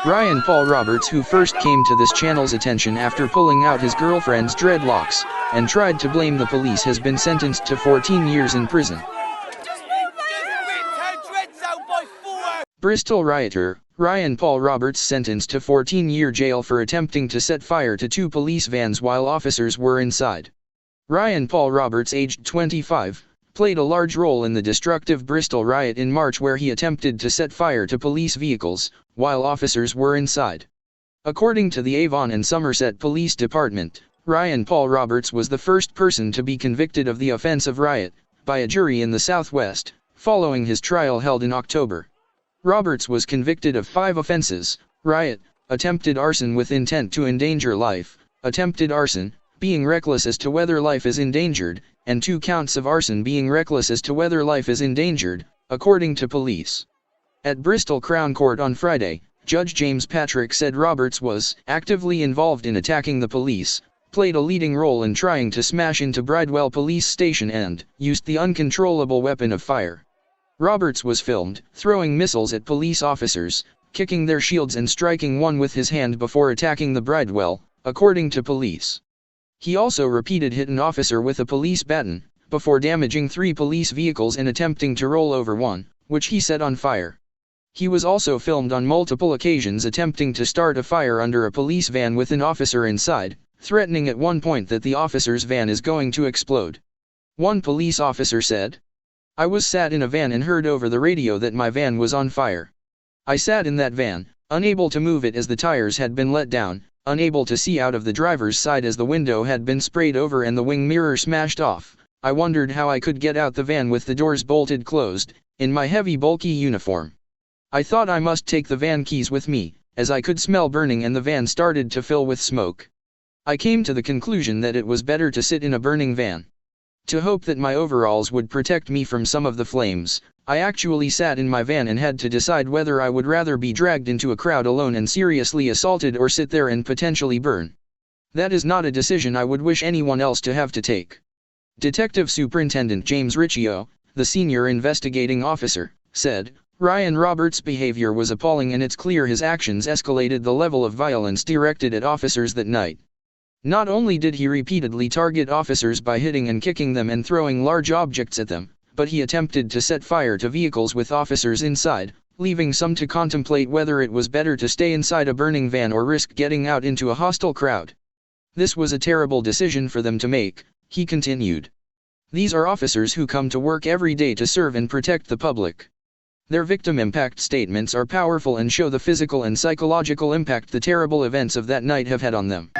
Ryan Paul Roberts, who first came to this channel's attention after pulling out his girlfriend's dreadlocks, and tried to blame the police, has been sentenced to 14 years in prison. Bristol rioter, Ryan Paul Roberts sentenced to 14-year jail for attempting to set fire to 2 police vans while officers were inside. Ryan Paul Roberts, aged 25, played a large role in the destructive Bristol riot in March, where he attempted to set fire to police vehicles while officers were inside. According to the Avon and Somerset Police Department, Ryan Paul Roberts was the first person to be convicted of the offense of riot by a jury in the Southwest, following his trial held in October. Roberts was convicted of 5 offenses: riot, attempted arson with intent to endanger life, attempted arson, being reckless as to whether life is endangered, and 2 counts of arson being reckless as to whether life is endangered, according to police. At Bristol Crown Court on Friday, Judge James Patrick said Roberts was actively involved in attacking the police, played a leading role in trying to smash into Bridewell Police Station, and used the uncontrollable weapon of fire. Roberts was filmed throwing missiles at police officers, kicking their shields and striking one with his hand before attacking the Bridewell, according to police. He also repeated hit an officer with a police baton, before damaging 3 police vehicles and attempting to roll over one, which he set on fire. He was also filmed on multiple occasions attempting to start a fire under a police van with an officer inside, threatening at one point that the officer's van is going to explode. One police officer said, "I was sat in a van and heard over the radio that my van was on fire. I sat in that van, unable to move it as the tires had been let down, unable to see out of the driver's side as the window had been sprayed over and the wing mirror smashed off. I wondered how I could get out the van with the doors bolted closed, in my heavy bulky uniform. I thought I must take the van keys with me, as I could smell burning and the van started to fill with smoke. I came to the conclusion that it was better to sit in a burning van. To hope that my overalls would protect me from some of the flames, I actually sat in my van and had to decide whether I would rather be dragged into a crowd alone and seriously assaulted or sit there and potentially burn. That is not a decision I would wish anyone else to have to take." Detective Superintendent James Riccio, the senior investigating officer, said, "Ryan Roberts' behavior was appalling and it's clear his actions escalated the level of violence directed at officers that night. Not only did he repeatedly target officers by hitting and kicking them and throwing large objects at them, but he attempted to set fire to vehicles with officers inside, leaving some to contemplate whether it was better to stay inside a burning van or risk getting out into a hostile crowd. This was a terrible decision for them to make," he continued. "These are officers who come to work every day to serve and protect the public. Their victim impact statements are powerful and show the physical and psychological impact the terrible events of that night have had on them."